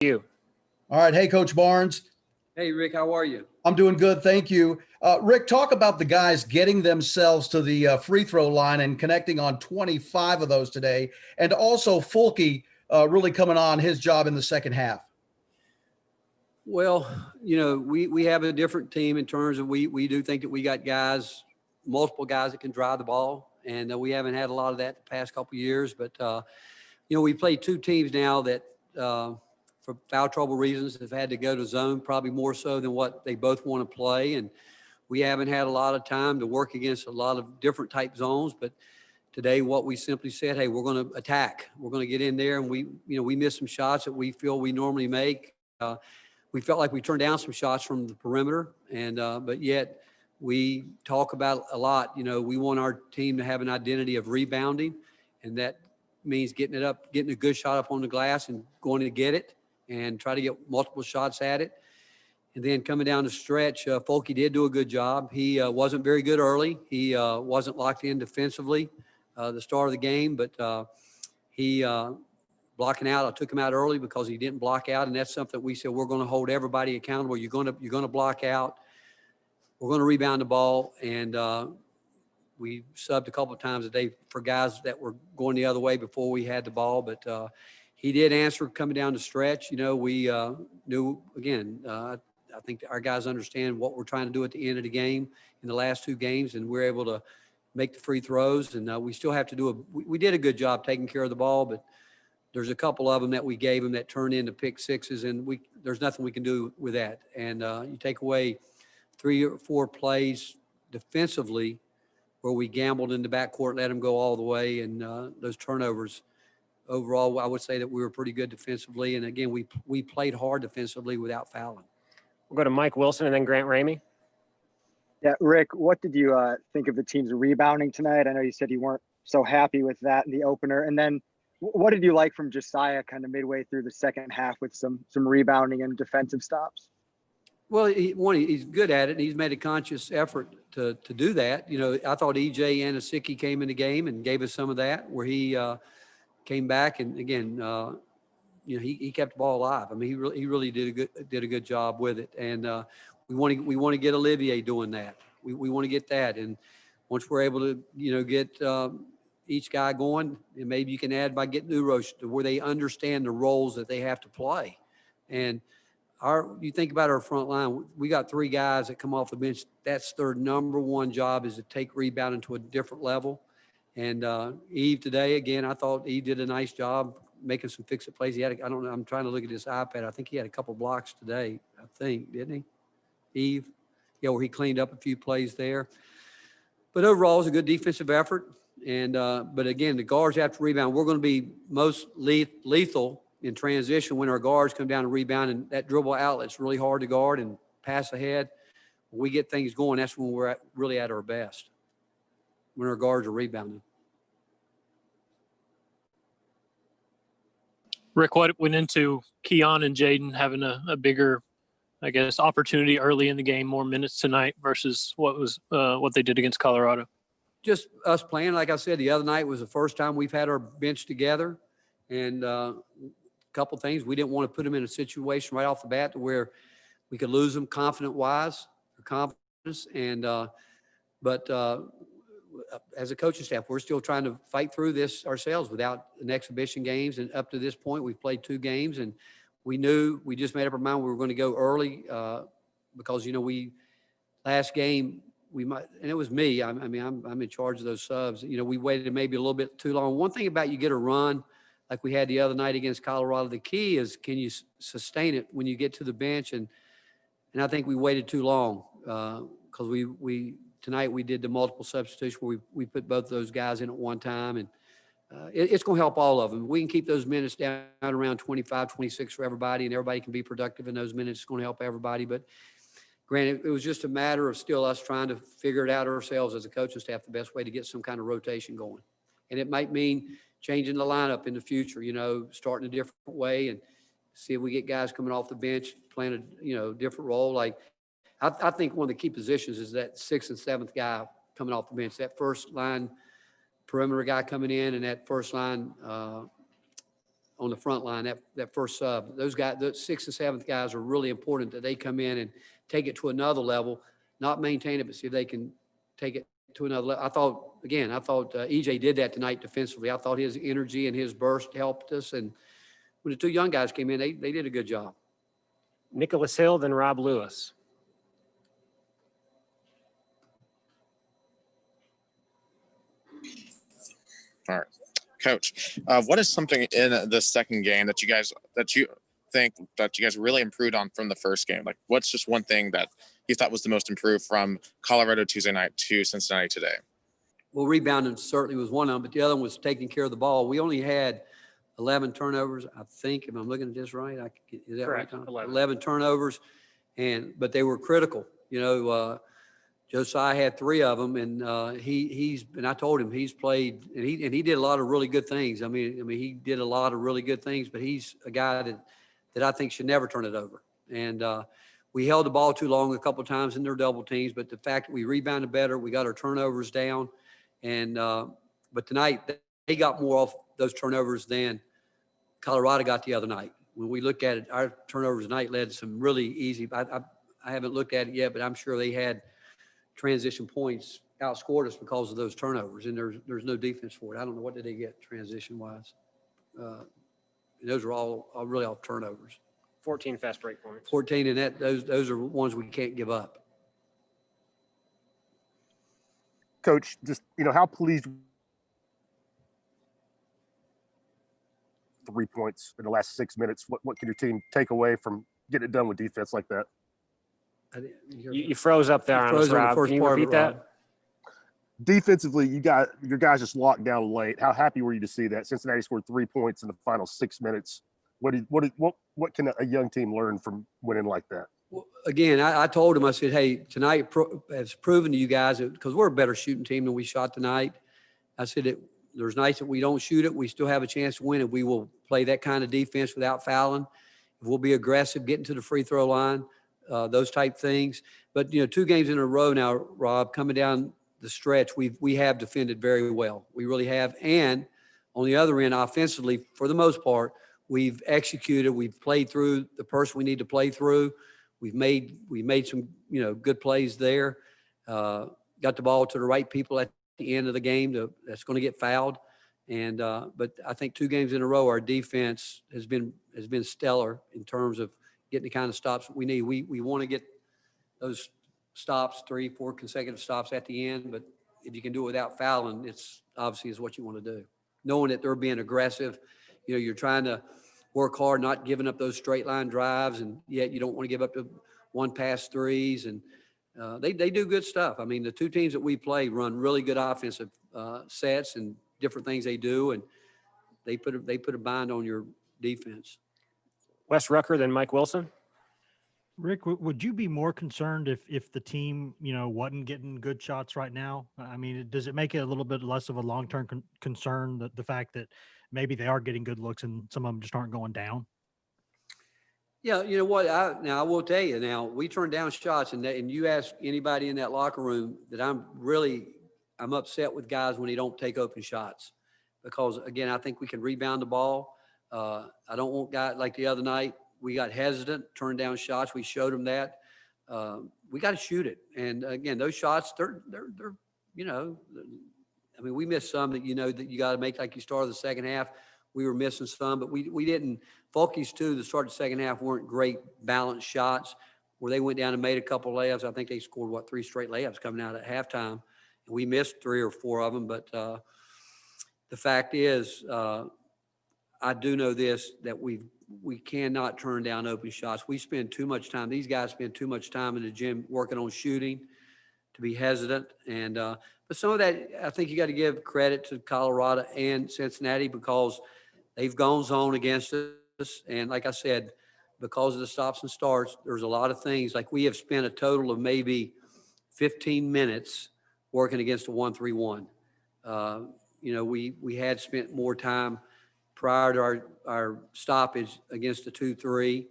You. All right. Hey, Coach Barnes. Hey, Rick, how are you? I'm doing good. Thank you. Rick, talk about the guys getting themselves to the free throw line and connecting on 25 of those today. And also Fulke really coming on his job in the second half. Well, we have a different team in terms of we do think that we got guys, multiple guys that can drive the ball. And we haven't had a lot of that the past couple of years. But, we play two teams now that for foul trouble reasons have had to go to zone probably more so than what they both want to play. And we haven't had a lot of time to work against a lot of different type zones. But today what we simply said, hey, we're going to attack. We're going to get in there. And we missed some shots that we feel we normally make. We felt like we turned down some shots from the perimeter, and but yet we talk about a lot. We want our team to have an identity of rebounding, and that means getting a good shot up on the glass and going to get it and try to get multiple shots at it. And then coming down the stretch, Fulke did do a good job. He wasn't very good early. He wasn't locked in defensively the start of the game, but he blocking out. I took him out early because he didn't block out, and that's something we said we're going to hold everybody accountable. You're going to block out. We're going to rebound the ball, and we subbed a couple of times a day for guys that were going the other way before we had the ball. But he did answer coming down the stretch. We knew again. I think our guys understand what we're trying to do at the end of the game in the last two games, and we're able to make the free throws. And we still have to we did a good job taking care of the ball, but there's a couple of them that we gave them that turned into pick sixes, and there's nothing we can do with that. And you take away 3 or 4 plays defensively where we gambled in the backcourt, let them go all the way, and those turnovers. Overall, I would say that we were pretty good defensively, and again, we played hard defensively without fouling. We'll go to Mike Wilson and then Grant Ramey. Yeah, Rick, what did you think of the team's rebounding tonight? I know you said you weren't so happy with that in the opener, and then what did you like from Josiah kind of midway through the second half with some rebounding and defensive stops? Well, he's good at it, and he's made a conscious effort to do that. I thought EJ Anasicki came in the game and gave us some of that, where he came back and again, he kept the ball alive. I mean, he really did a good job with it, and we want to get Olivier doing that. We want to get that, and once we're able to get each guy going, and maybe you can add by getting Urosh to where they understand the roles that they have to play. And you think about our front line, we got 3 guys that come off the bench. That's their number one job, is to take rebounding to a different level. And Eve today, again, I thought Eve did a nice job making some fix-it plays. I don't know, I'm trying to look at this iPad. I think he had a couple blocks today, didn't he? Eve? Yeah, where he cleaned up a few plays there. But overall, it was a good defensive effort. And but again, the guards have to rebound. We're going to be most lethal in transition when our guards come down and rebound, and that dribble outlet's really hard to guard and pass ahead. When we get things going, that's when we're really at our best, when our guards are rebounding. Rick, what went into Keon and Jaden having a bigger, I guess, opportunity early in the game, more minutes tonight versus what they did against Colorado? Just us playing. Like I said, the other night was the first time we've had our bench together, and a couple things. We didn't want to put them in a situation right off the bat to where we could lose them confidence. And but as a coaching staff, we're still trying to fight through this ourselves without an exhibition games. And up to this point, we've played 2 games, and we just made up our mind we were going to go early because last game. And it was me. I'm in charge of those subs. We waited maybe a little bit too long. One thing about you get a run like we had the other night against Colorado, the key is, can you sustain it when you get to the bench? And I think we waited too long because tonight we did the multiple substitution where we put both those guys in at one time, and it's going to help all of them. We can keep those minutes down around 25, 26 for everybody, and everybody can be productive in those minutes. It's going to help everybody, but. Granted, it was just a matter of still us trying to figure it out ourselves as a coaching staff, the best way to get some kind of rotation going. And it might mean changing the lineup in the future, starting a different way and see if we get guys coming off the bench playing a different role. Like I think one of the key positions is that 6th and 7th guy coming off the bench, that first line perimeter guy coming in, and that first line on the front line, that first sub. Those guys, the 6th and 7th guys are really important that they come in and take it to another level, not maintain it, but see if they can take it to another level. I thought EJ did that tonight defensively. I thought his energy and his burst helped us. And when the two young guys came in, they did a good job. Nicholas Hill, then Rob Lewis. All right, Coach. What is something in the second game that you think that you guys really improved on from the first game? Like, what's just one thing that you thought was the most improved from Colorado Tuesday night to Cincinnati today? Well, rebounding certainly was one of them, but the other one was taking care of the ball. We only had 11 turnovers, I think, if I'm looking at this right. Is that Correct, right, Tom? 11 turnovers, but they were critical. Josiah had 3 of them, and I told him he's played, and he did a lot of really good things. I mean, he did a lot of really good things, but he's a guy that I think should never turn it over. And we held the ball too long a couple of times in their double teams, but the fact that we rebounded better, we got our turnovers down, and but tonight they got more off those turnovers than Colorado got the other night. When we look at it, our turnovers tonight led to some really easy. I haven't looked at it yet, but I'm sure they had transition points outscored us because of those turnovers, and there's no defense for it. I don't know what did they get transition wise. Those are all really off turnovers. 14 fast break points. 14, and those are ones we can't give up. Coach, just how pleased 3 points in the last 6 minutes. What can your team take away from getting it done with defense like that? You froze up there on us, Rob. Can you repeat that? Defensively, your guys just locked down late. How happy were you to see that? Cincinnati scored 3 points in the final 6 minutes. What can a young team learn from winning like that? Well, again, I told him, I said, hey, tonight has proven to you guys, because we're a better shooting team than we shot tonight. I said, there's nights that we don't shoot it. We still have a chance to win, and we will play that kind of defense without fouling. We'll be aggressive, getting to the free throw line, those type things. But, 2 games in a row now, Rob, coming down the stretch, we have defended very well. We really have. And on the other end, offensively, for the most part, we've executed. We've played through the person we need to play through. We made some, good plays there. Got the ball to the right people at the end of the game that's going to get fouled. And but I think 2 games in a row, our defense has been stellar in terms of getting the kind of stops we need. We want to get those stops, 3, 4 consecutive stops at the end. But if you can do it without fouling, it's obviously is what you want to do. Knowing that they're being aggressive, you're trying to work hard, not giving up those straight line drives, and yet you don't want to give up the 1-pass threes. And they do good stuff. I mean, the 2 teams that we play run really good offensive sets and different things they do, and they put a bind on your defense. Wes Rucker, then Mike Wilson. Rick, would you be more concerned if the team, wasn't getting good shots right now? I mean, does it make it a little bit less of a long-term concern, the fact that maybe they are getting good looks and some of them just aren't going down? Yeah, you know what? I will tell you now, we turn down shots, and you ask anybody in that locker room that I'm upset with guys when they don't take open shots, because again, I think we can rebound the ball. I don't want guys like the other night. We got hesitant, turned down shots. We showed them that. We got to shoot it. And again, those shots, they're I mean, we missed some that that you got to make, like you started the second half. We were missing some, but we didn't. Fulke's too, the start of the second half weren't great balanced shots where they went down and made a couple of layups. I think they scored 3 straight layups coming out at halftime. And we missed 3 or 4 of them. But the fact is, I do know this, that we cannot turn down open shots. We spend too much time. These guys spend too much time in the gym working on shooting to be hesitant. And but some of that, I think you got to give credit to Colorado and Cincinnati, because they've gone zone against us. And like I said, because of the stops and starts, there's a lot of things. Like, we have spent a total of maybe 15 minutes working against a 1-3-1. We had spent more time prior to our stoppage against the 2-3.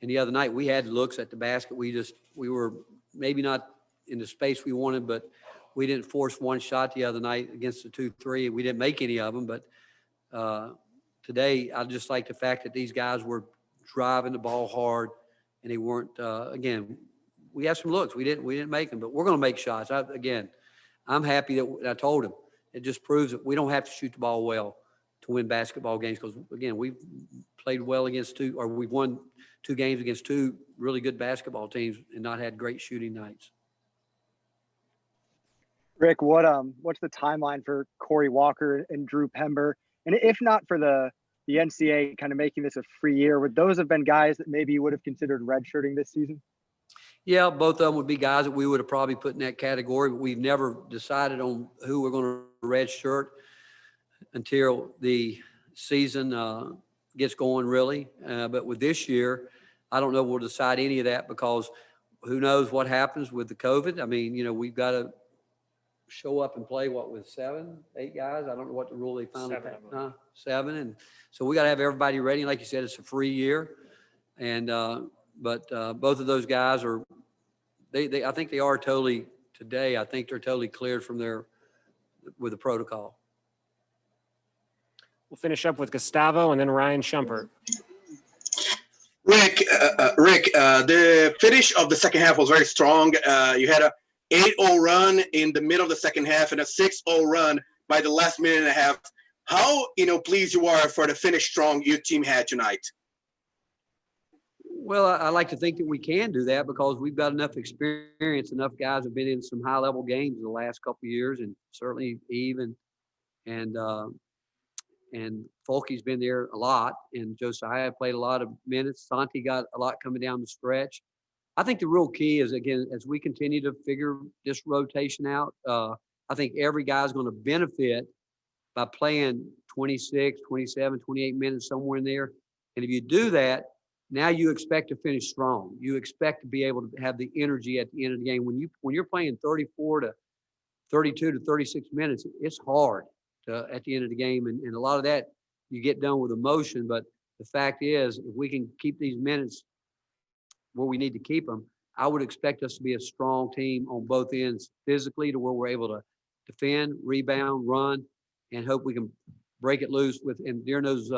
And the other night we had looks at the basket. We were maybe not in the space we wanted, but we didn't force one shot the other night against the 2-3. We didn't make any of them, but today, I just like the fact that these guys were driving the ball hard, and they weren't. Again, we had some looks. We didn't make them, but we're going to make shots. I'm happy that I told him. It just proves that we don't have to shoot the ball well to win basketball games, because again, we've played well against we've won 2 games against 2 really good basketball teams and not had great shooting nights. Rick, what's the timeline for Corey Walker and Drew Pember? And if not for the NCAA kind of making this a free year, would those have been guys that maybe you would have considered redshirting this season? Yeah, both of them would be guys that we would have probably put in that category, but we've never decided on who we're going to redshirt until the season gets going, really. But with this year, I don't know if we'll decide any of that, because who knows what happens with the COVID. I mean, we've got to show up and play with 7, 8 guys. I don't know what the rule they finally passed. 7. And so we got to have everybody ready. Like you said, it's a free year. And, but both of those guys are, I think they are totally today. I think they're totally cleared from with the protocol. We'll finish up with Gustavo and then Ryan Shumpert. Rick, the finish of the second half was very strong. You had a 8-0 run in the middle of the second half and a 6-0 run by the last minute and a half. How, pleased you are for the finish strong your team had tonight? Well, I like to think that we can do that, because we've got enough experience. Enough guys have been in some high-level games in the last couple of years, and certainly Eve and Fulke's been there a lot, and Josiah played a lot of minutes. Santi got a lot coming down the stretch. I think the real key is, again, as we continue to figure this rotation out, I think every guy's going to benefit by playing 26, 27, 28 minutes, somewhere in there. And if you do that, now you expect to finish strong. You expect to be able to have the energy at the end of the game. When you're playing 34 to 32 to 36 minutes, it's hard at the end of the game. And a lot of that you get done with emotion. But the fact is, if we can keep these minutes where we need to keep them, I would expect us to be a strong team on both ends physically, to where we're able to defend, rebound, run, and hope we can break it loose and during those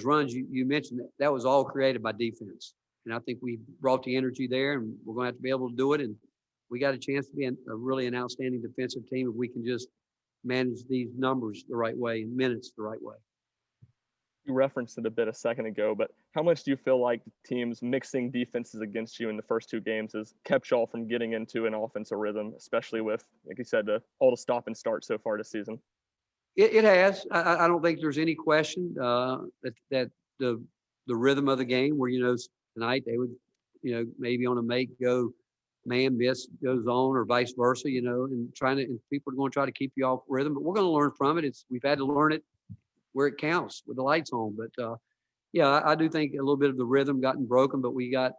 runs you mentioned, that was all created by defense. And I think we brought the energy there, and we're going to have to be able to do it. And we got a chance to be really an outstanding defensive team if we can just manage these numbers the right way and minutes the right way. You referenced it a bit a second ago, but how much do you feel like teams mixing defenses against you in the first 2 games has kept y'all from getting into an offensive rhythm, especially with, like you said, all the stop and start so far this season? It has. I don't think there's any question that the rhythm of the game, where tonight they would maybe on a make go man miss goes on, or vice versa, and people are going to try to keep you off rhythm, but we're going to learn from it. We've had to learn it where it counts with the lights on. But yeah, I do think a little bit of the rhythm gotten broken, but we got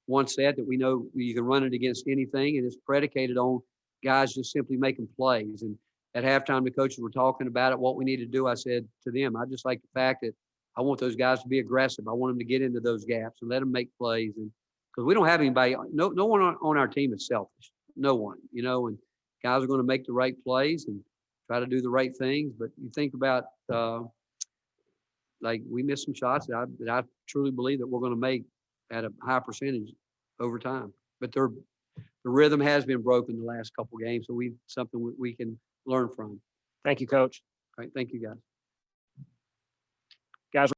one set that we know you can run it against anything, and it's predicated on guys just simply making plays. And at halftime, the coaches were talking about it, what we need to do. I said to them, I just like the fact that I want those guys to be aggressive. I want them to get into those gaps and let them make plays. And because we don't have anybody, no one on our team is selfish. No one, and guys are going to make the right plays and try to do the right things. But you think about, like we missed some shots that I truly believe that we're going to make at a high percentage over time. But the rhythm has been broken the last couple of games, so something we can learn from. Thank you, Coach. All right, thank you, guys.